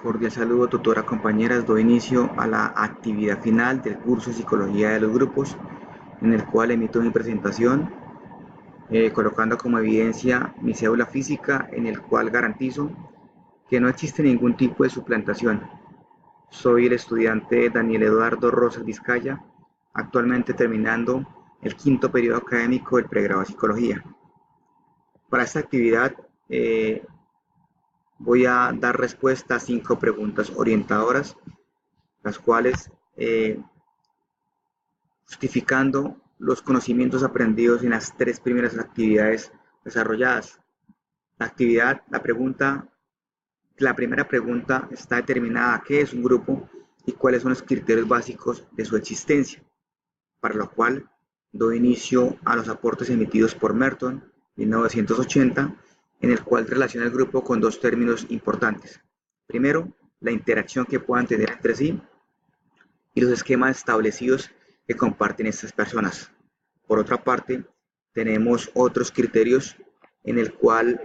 Cordial saludo, tutora, compañeras. Doy inicio a la actividad final del curso de Psicología de los Grupos, en el cual emito mi presentación, colocando como evidencia mi cédula física, en el cual garantizo que no existe ningún tipo de suplantación. Soy el estudiante Daniel Eduardo Rosas Vizcaya, actualmente terminando el quinto periodo académico del pregrado de Psicología. Para esta actividad voy a dar respuesta a 5 preguntas orientadoras, las cuales justificando los conocimientos aprendidos en las 3 primeras actividades desarrolladas. La primera pregunta está determinada a qué es un grupo y cuáles son los criterios básicos de su existencia, para lo cual doy inicio a los aportes emitidos por Merton, 1980, en el cual relaciona el grupo con 2 términos importantes. Primero, la interacción que puedan tener entre sí y los esquemas establecidos que comparten estas personas. Por otra parte, tenemos otros criterios en el cual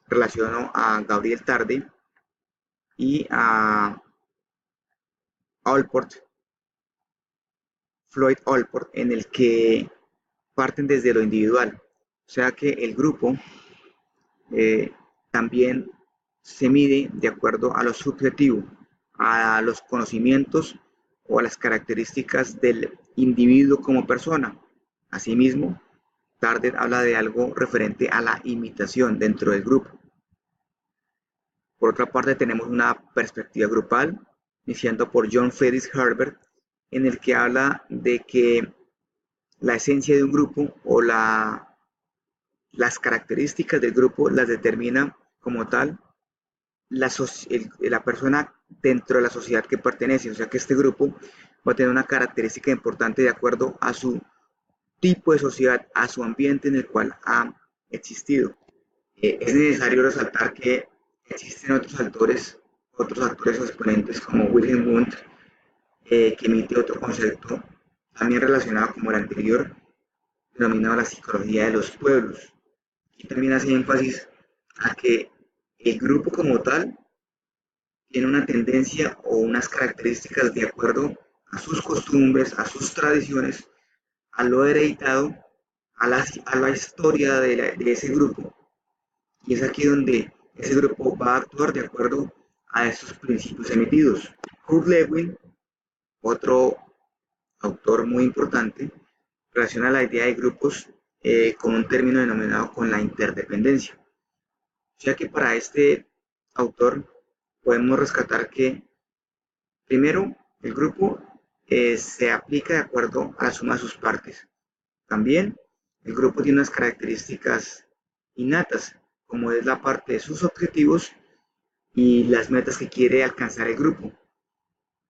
relaciono a Gabriel Tarde y a Allport, Floyd Allport, en el que parten desde lo individual. O sea que el grupo eh, también se mide de acuerdo a lo subjetivo, a los conocimientos o a las características del individuo como persona. Asimismo, Tardet habla de algo referente a la imitación dentro del grupo. Por otra parte, tenemos una perspectiva grupal, iniciando por John Felix Herbert, en el que habla de que la esencia de un grupo o las características del grupo las determina como tal la persona dentro de la sociedad que pertenece. O sea que este grupo va a tener una característica importante de acuerdo a su tipo de sociedad, a su ambiente en el cual ha existido. Es necesario resaltar que existen otros autores o exponentes como Wilhelm Wundt, que emite otro concepto también relacionado como el anterior, denominado la psicología de los pueblos. Aquí también hace énfasis a que el grupo como tal tiene una tendencia o unas características de acuerdo a sus costumbres, a sus tradiciones, a lo hereditado, a la historia de ese grupo. Y es aquí donde ese grupo va a actuar de acuerdo a esos principios emitidos. Kurt Lewin, otro autor muy importante, relaciona la idea de grupos con un término denominado con la interdependencia. O sea que para este autor podemos rescatar que primero el grupo se aplica de acuerdo a la suma de sus partes. También el grupo tiene unas características innatas, como es la parte de sus objetivos y las metas que quiere alcanzar el grupo.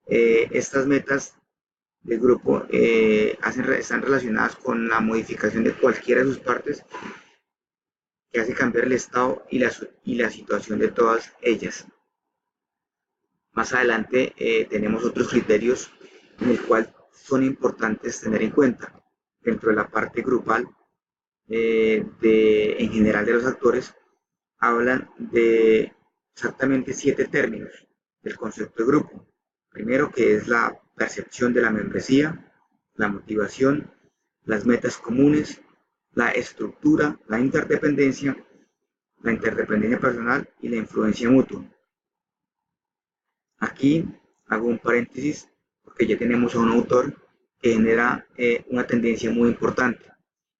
Estas metas del grupo están relacionadas con la modificación de cualquiera de sus partes que hace cambiar el estado y la situación de todas ellas. Más adelante tenemos otros criterios en el cual son importantes tener en cuenta dentro de la parte grupal en general de los actores. Hablan de exactamente 7 términos del concepto de grupo. Primero, que es la percepción de la membresía, la motivación, las metas comunes, la estructura, la interdependencia personal y la influencia mutua. Aquí hago un paréntesis porque ya tenemos a un autor que genera una tendencia muy importante,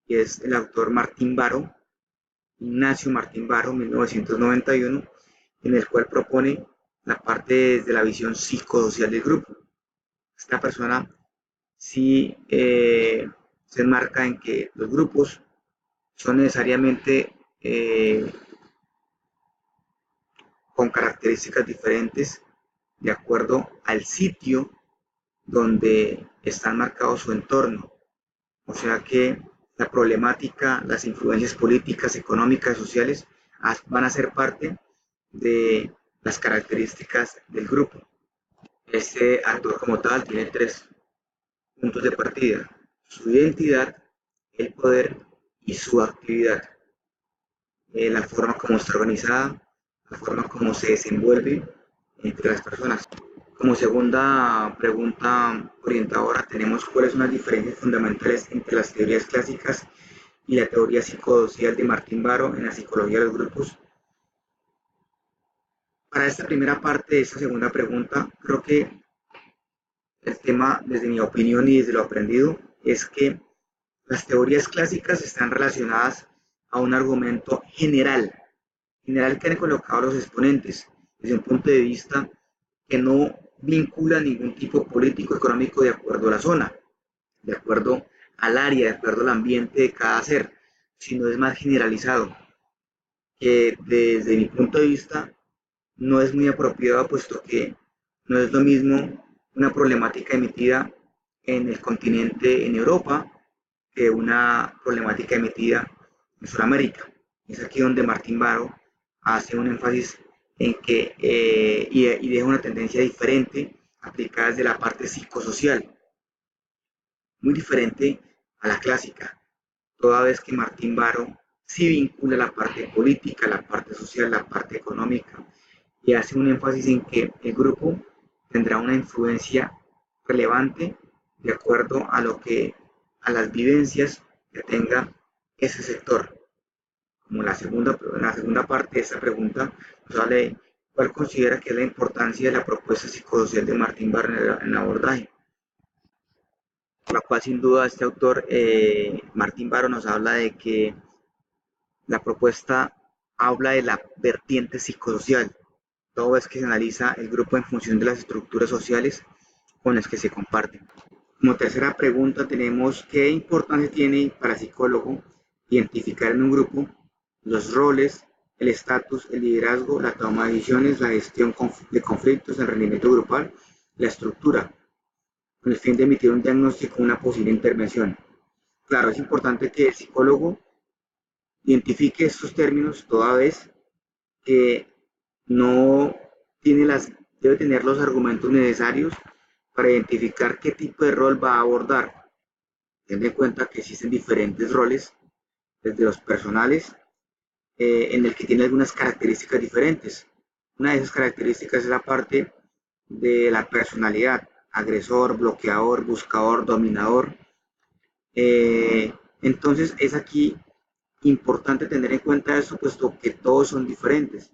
y es el autor Martín Baro, Ignacio Martín Baro, 1991, en el cual propone la parte desde la visión psicosocial del grupo. Esta persona sí se enmarca en que los grupos son necesariamente con características diferentes de acuerdo al sitio donde está marcado su entorno. O sea que la problemática, las influencias políticas, económicas, sociales van a ser parte de las características del grupo. Este actor como tal tiene 3 puntos de partida: su identidad, el poder y su actividad. La forma como está organizada, la forma como se desenvuelve, entre las personas. Como segunda pregunta orientadora tenemos cuáles son las diferencias fundamentales entre las teorías clásicas y la teoría psicosocial de Martín Baró en la psicología de los grupos. Para esta primera parte de esta segunda pregunta, creo que el tema, desde mi opinión y desde lo aprendido, es que las teorías clásicas están relacionadas a un argumento general que han colocado los exponentes, desde un punto de vista que no vincula ningún tipo político económico de acuerdo a la zona, de acuerdo al área, de acuerdo al ambiente de cada ser, sino es más generalizado, que desde mi punto de vista no es muy apropiado, puesto que no es lo mismo una problemática emitida en el continente, en Europa, que una problemática emitida en Sudamérica. Es aquí donde Martín Baró hace un énfasis en que, y deja una tendencia diferente aplicada desde la parte psicosocial, muy diferente a la clásica, toda vez que Martín Baró sí vincula la parte política, la parte social, la parte económica, y hace un énfasis en que el grupo tendrá una influencia relevante de acuerdo a lo que a las vivencias que tenga ese sector. Como la segunda parte de esta pregunta nos habla de cuál considera que es la importancia de la propuesta psicosocial de Martín Barner en el abordaje. Por la cual sin duda este autor, Martín Barro, nos habla de que la propuesta habla de la vertiente psicosocial, todo es que se analiza el grupo en función de las estructuras sociales con las que se comparten. Como tercera pregunta tenemos qué importancia tiene para el psicólogo identificar en un grupo los roles, el estatus, el liderazgo, la toma de decisiones, la gestión de conflictos, el rendimiento grupal, la estructura, con el fin de emitir un diagnóstico o una posible intervención. Claro, es importante que el psicólogo identifique estos términos toda vez que no tiene debe tener los argumentos necesarios para identificar qué tipo de rol va a abordar. Ten en cuenta que existen diferentes roles, desde los personales, en el que tiene algunas características diferentes. Una de esas características es la parte de la personalidad, agresor, bloqueador, buscador, dominador. Entonces es aquí importante tener en cuenta eso, puesto que todos son diferentes.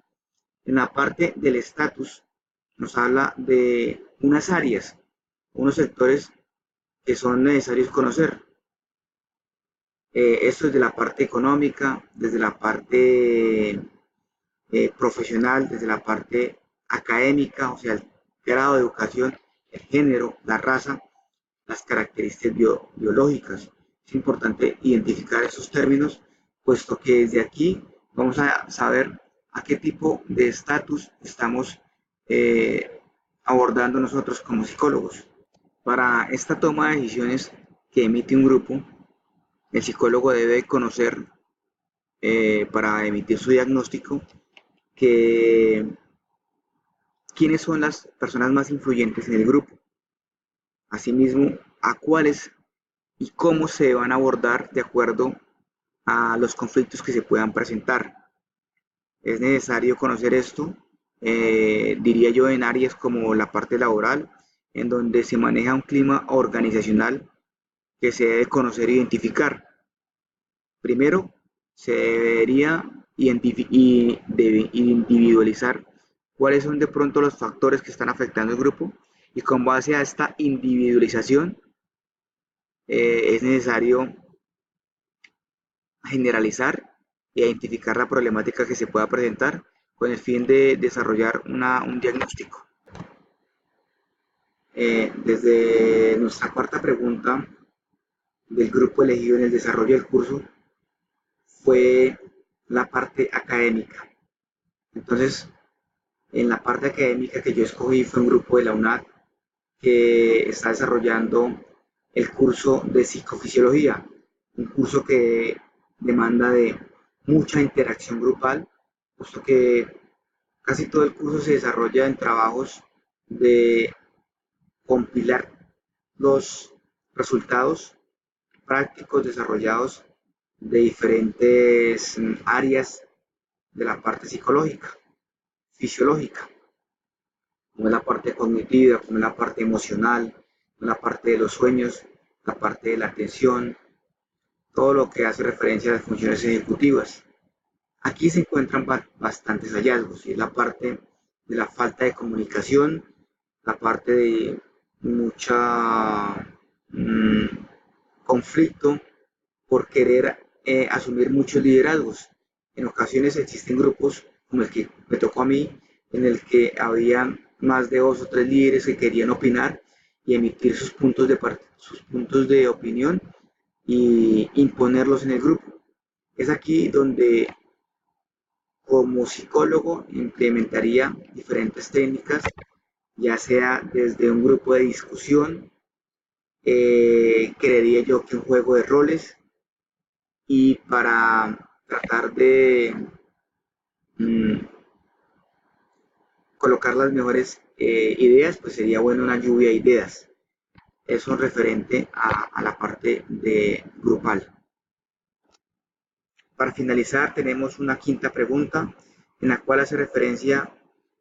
En la parte del estatus nos habla de unas áreas, unos sectores que son necesarios conocer. Esto desde la parte económica, desde la parte profesional, desde la parte académica, o sea, el grado de educación, el género, la raza, las características biológicas. Es importante identificar esos términos, puesto que desde aquí vamos a saber a qué tipo de estatus estamos abordando nosotros como psicólogos. Para esta toma de decisiones que emite un grupo, el psicólogo debe conocer, para emitir su diagnóstico, que quiénes son las personas más influyentes en el grupo, asimismo a cuáles y cómo se van a abordar de acuerdo a los conflictos que se puedan presentar. Es necesario conocer esto, diría yo, en áreas como la parte laboral, en donde se maneja un clima organizacional que se debe conocer e identificar. Primero, se debería individualizar cuáles son de pronto los factores que están afectando el grupo, y con base a esta individualización es necesario generalizar e identificar la problemática que se pueda presentar con el fin de desarrollar un diagnóstico. Desde nuestra cuarta pregunta del grupo elegido en el desarrollo del curso fue la parte académica. Entonces, en la parte académica que yo escogí fue un grupo de la UNAD que está desarrollando el curso de psicofisiología, un curso que demanda de mucha interacción grupal, puesto que casi todo el curso se desarrolla en trabajos de compilar los resultados prácticos desarrollados de diferentes áreas de la parte psicológica, fisiológica. como es la parte cognitiva, como es la parte emocional, la parte de los sueños, la parte de la atención, todo lo que hace referencia a las funciones ejecutivas. Aquí se encuentran bastantes hallazgos y es la parte de la falta de comunicación, la parte de mucha conflicto por querer asumir muchos liderazgos. En ocasiones existen grupos como el que me tocó a mí, en el que había más de 2 o 3 líderes que querían opinar y emitir sus puntos de opinión y imponerlos en el grupo. Es aquí donde como psicólogo implementaría diferentes técnicas, ya sea desde un grupo de discusión, creería yo que un juego de roles, y para tratar de mm, colocar las mejores ideas, pues sería bueno una lluvia de ideas. Eso referente a la parte de grupal. Para finalizar, tenemos una quinta pregunta en la cual hace referencia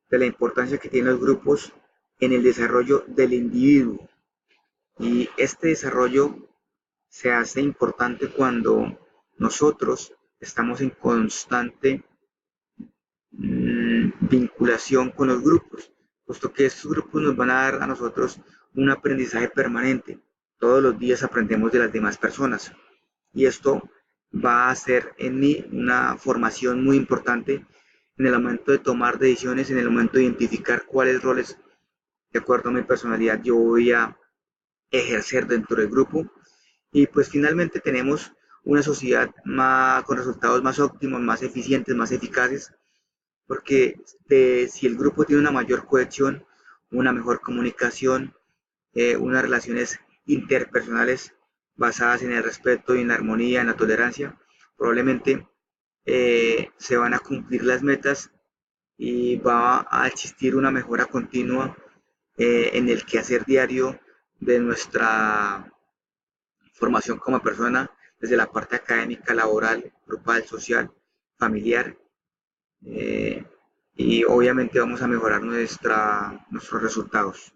de la importancia que tienen los grupos en el desarrollo del individuo. Y este desarrollo se hace importante cuando nosotros estamos en constante vinculación con los grupos, puesto que estos grupos nos van a dar a nosotros un aprendizaje permanente. Todos los días aprendemos de las demás personas y esto va a hacer en mí una formación muy importante en el momento de tomar decisiones, en el momento de identificar cuáles roles, de acuerdo a mi personalidad, yo voy a ejercer dentro del grupo. Y pues finalmente tenemos una sociedad con resultados más óptimos, más eficientes, más eficaces, porque si el grupo tiene una mayor cohesión, una mejor comunicación, unas relaciones interpersonales basadas en el respeto y en la armonía, en la tolerancia, probablemente se van a cumplir las metas y va a existir una mejora continua en el quehacer diario de nuestra formación como persona, desde la parte académica, laboral, grupal, social, familiar, eh, y obviamente vamos a mejorar nuestros resultados.